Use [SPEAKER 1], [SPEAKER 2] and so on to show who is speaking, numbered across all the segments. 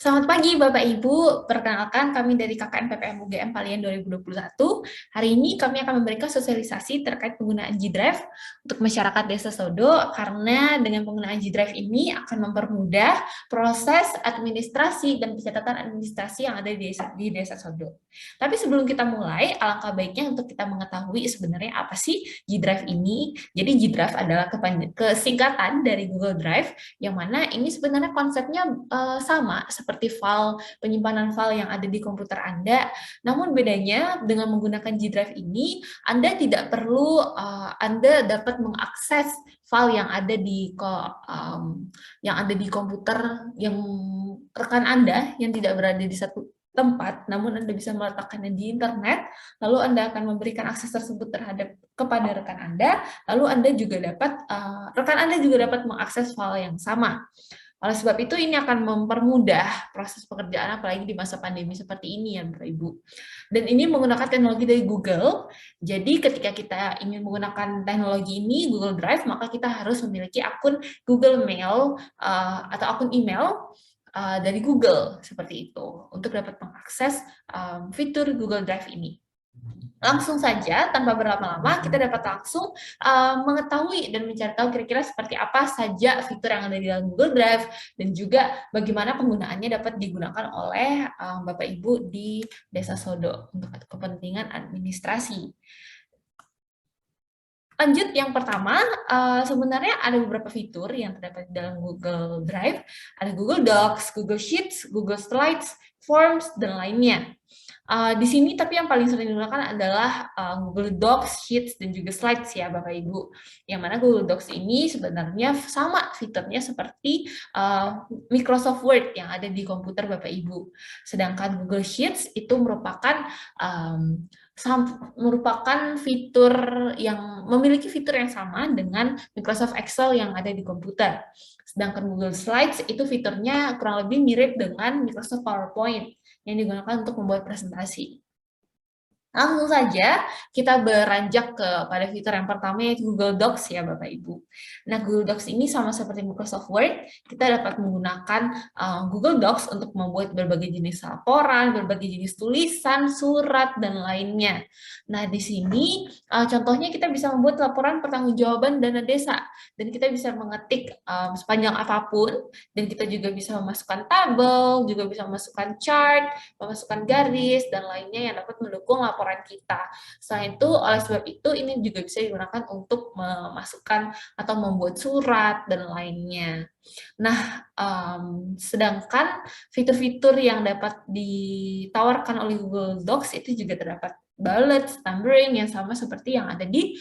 [SPEAKER 1] Selamat pagi Bapak Ibu, perkenalkan kami dari KKN PPM UGM Palian 2021. Hari ini kami akan memberikan sosialisasi terkait penggunaan G-Drive untuk masyarakat Desa Sodo karena dengan penggunaan G-Drive ini akan mempermudah proses administrasi dan pencatatan administrasi yang ada di Desa Sodo. Tapi sebelum kita mulai, alangkah baiknya untuk kita mengetahui sebenarnya apa sih G-Drive ini. Jadi G-Drive adalah kesingkatan dari Google Drive yang mana ini sebenarnya konsepnya sama seperti file penyimpanan file yang ada di komputer Anda. Namun bedanya dengan menggunakan G-Drive ini, Anda tidak perlu Anda dapat mengakses file yang ada di komputer yang rekan Anda yang tidak berada di satu tempat, namun Anda bisa meletakkannya di internet, lalu Anda akan memberikan akses tersebut kepada rekan Anda, lalu rekan Anda juga dapat mengakses file yang sama. Oleh sebab itu, ini akan mempermudah proses pekerjaan, apalagi di masa pandemi seperti ini ya, Bapak Ibu. Dan ini menggunakan teknologi dari Google, jadi ketika kita ingin menggunakan teknologi ini, Google Drive, maka kita harus memiliki akun Google Mail atau akun email dari Google, seperti itu, untuk dapat mengakses fitur Google Drive ini. Langsung saja, tanpa berlama-lama, kita dapat langsung mengetahui dan mencari tahu kira-kira seperti apa saja fitur yang ada di dalam Google Drive, dan juga bagaimana penggunaannya dapat digunakan oleh Bapak Ibu di Desa Sodo untuk kepentingan administrasi. Lanjut, yang pertama, sebenarnya ada beberapa fitur yang terdapat di dalam Google Drive. Ada Google Docs, Google Sheets, Google Slides, Forms, dan lainnya. Di sini tapi yang paling sering digunakan adalah Google Docs, Sheets, dan juga Slides ya Bapak Ibu. Yang mana Google Docs ini sebenarnya sama fiturnya seperti Microsoft Word yang ada di komputer Bapak Ibu. Sedangkan Google Sheets itu merupakan fitur yang memiliki fitur yang sama dengan Microsoft Excel yang ada di komputer. Sedangkan Google Slides itu fiturnya kurang lebih mirip dengan Microsoft PowerPoint yang digunakan untuk membuat presentasi. Langsung saja kita beranjak pada fitur yang pertama, yaitu Google Docs ya Bapak Ibu. Nah, Google Docs ini sama seperti Microsoft Word, kita dapat menggunakan Google Docs untuk membuat berbagai jenis laporan, berbagai jenis tulisan, surat, dan lainnya. Nah, di sini contohnya kita bisa membuat laporan pertanggungjawaban dana desa, dan kita bisa mengetik sepanjang apapun, dan kita juga bisa memasukkan tabel, juga bisa memasukkan chart, memasukkan garis, dan lainnya yang dapat mendukung laporan kita. Selain itu, oleh sebab itu, ini juga bisa digunakan untuk memasukkan atau membuat surat dan lainnya. Nah, sedangkan fitur-fitur yang dapat ditawarkan oleh Google Docs itu juga terdapat bullet, numbering yang sama seperti yang ada di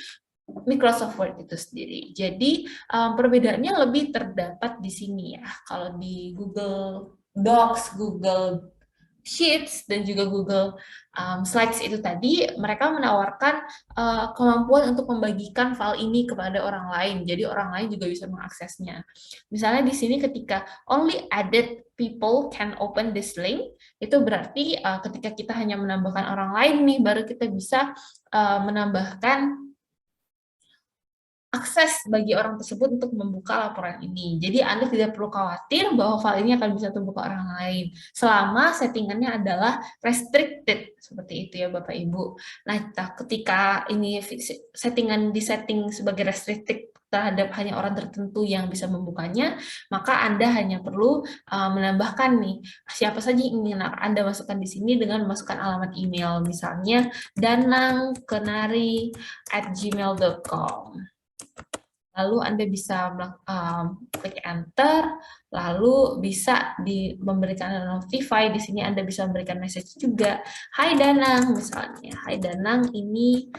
[SPEAKER 1] Microsoft Word itu sendiri. Jadi, perbedaannya lebih terdapat di sini ya. Kalau di Google Docs, Google Sheets, dan juga Google Slides itu tadi, mereka menawarkan kemampuan untuk membagikan file ini kepada orang lain, jadi orang lain juga bisa mengaksesnya. Misalnya di sini ketika only added people can open this link, itu berarti ketika kita hanya menambahkan orang lain nih, baru kita bisa menambahkan akses bagi orang tersebut untuk membuka laporan ini. Jadi Anda tidak perlu khawatir bahwa file ini akan bisa terbuka orang lain, selama settingannya adalah restricted, seperti itu ya Bapak Ibu. Nah, ketika ini disetting sebagai restricted terhadap hanya orang tertentu yang bisa membukanya, maka Anda hanya perlu menambahkan nih, siapa saja yang ingin Anda masukkan di sini dengan memasukkan alamat email, misalnya danangkenari@gmail.com. Lalu Anda bisa klik enter, lalu bisa memberikan notify. Di sini Anda bisa memberikan message juga. Hai Danang, misalnya. Hai Danang, ini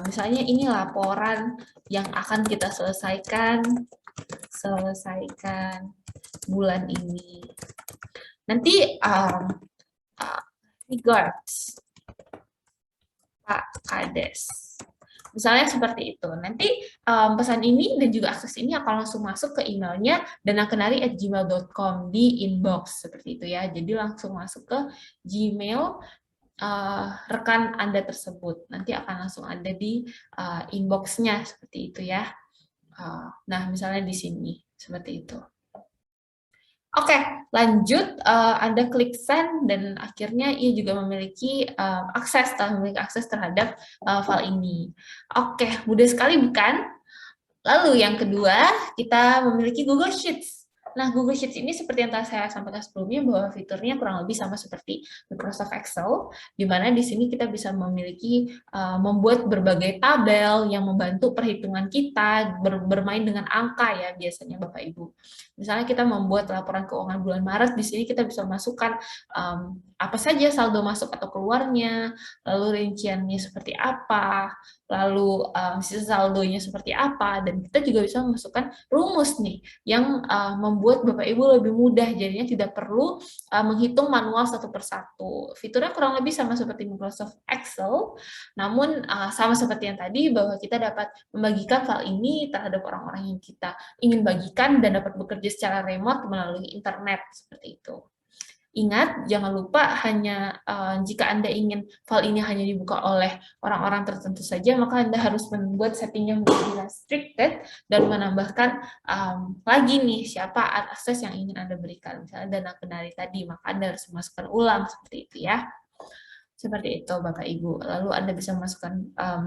[SPEAKER 1] misalnya ini laporan yang akan kita selesaikan bulan ini. Nanti regards Pak Kades. Misalnya seperti itu. Nanti pesan ini dan juga akses ini akan langsung masuk ke emailnya danangkenari@gmail.com di inbox, seperti itu ya. Jadi langsung masuk ke Gmail rekan Anda tersebut. Nanti akan langsung ada di inbox-nya, seperti itu ya. Nah, misalnya di sini, seperti itu. Oke, lanjut. Anda klik send dan akhirnya ia juga memiliki memiliki akses terhadap file ini. Oke, mudah sekali bukan? Lalu yang kedua, kita memiliki Google Sheets. Nah, Google Sheets ini seperti yang telah saya sampaikan sebelumnya bahwa fiturnya kurang lebih sama seperti Microsoft Excel, di mana di sini kita bisa memiliki membuat berbagai tabel yang membantu perhitungan kita, bermain dengan angka ya biasanya Bapak Ibu. Misalnya kita membuat laporan keuangan bulan Maret, di sini kita bisa masukkan apa saja saldo masuk atau keluarnya, lalu rinciannya seperti apa, lalu sisa saldonya seperti apa, dan kita juga bisa memasukkan rumus nih yang membuat Bapak Ibu lebih mudah, jadinya tidak perlu menghitung manual satu persatu. Fiturnya kurang lebih sama seperti Microsoft Excel, namun sama seperti yang tadi bahwa kita dapat membagikan file ini terhadap orang-orang yang kita ingin bagikan dan dapat bekerja secara remote melalui internet seperti itu. Ingat, jangan lupa hanya jika Anda ingin file ini hanya dibuka oleh orang-orang tertentu saja, maka Anda harus membuat settingnya menjadi restricted dan menambahkan lagi nih siapa akses yang ingin Anda berikan. Misalnya dana kendali tadi, maka Anda harus masukkan ulang seperti itu ya. Seperti itu Bapak Ibu. Lalu Anda bisa masukkan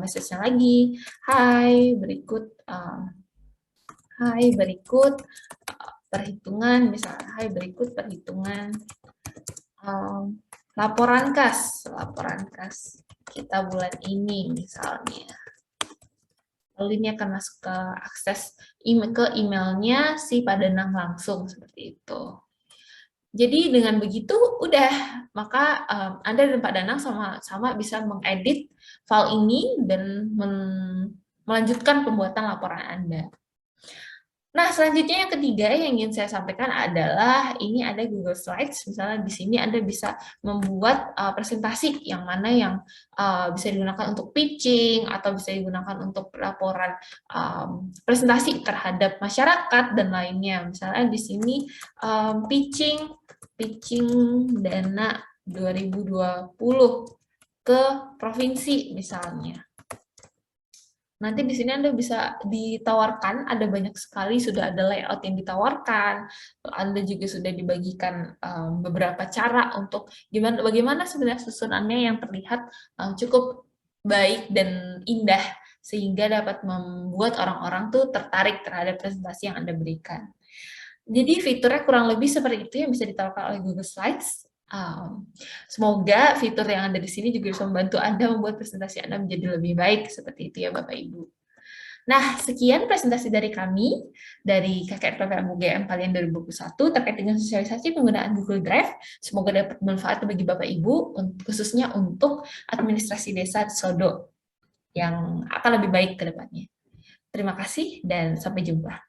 [SPEAKER 1] message-nya lagi. Hai, berikut perhitungan, misalnya hai berikut perhitungan laporan kas kita bulan ini misalnya. Lalu ini akan masuk ke akses ke emailnya si Pak Danang langsung seperti itu. Jadi dengan begitu udah, maka Anda dan Pak Danang sama-sama bisa mengedit file ini dan melanjutkan pembuatan laporan Anda. Nah, selanjutnya yang ketiga yang ingin saya sampaikan adalah ini ada Google Slides. Misalnya di sini Anda bisa membuat presentasi yang mana yang bisa digunakan untuk pitching atau bisa digunakan untuk laporan presentasi terhadap masyarakat dan lainnya. Misalnya di sini pitching dana 2020 ke provinsi misalnya. Nanti di sini Anda bisa ditawarkan, ada banyak sekali, sudah ada layout yang ditawarkan, Anda juga sudah dibagikan beberapa cara untuk bagaimana sebenarnya susunannya yang terlihat cukup baik dan indah, sehingga dapat membuat orang-orang tuh tertarik terhadap presentasi yang Anda berikan. Jadi fiturnya kurang lebih seperti itu yang bisa ditawarkan oleh Google Slides. Semoga fitur yang ada di sini juga bisa membantu Anda membuat presentasi Anda menjadi lebih baik seperti itu ya Bapak Ibu. Nah, sekian presentasi dari kami dari KKN PPM UGM Kalian 2021 terkait dengan sosialisasi penggunaan Google Drive. Semoga dapat bermanfaat bagi Bapak Ibu, khususnya untuk administrasi desa Sodo yang akan lebih baik ke depannya. Terima kasih dan sampai jumpa.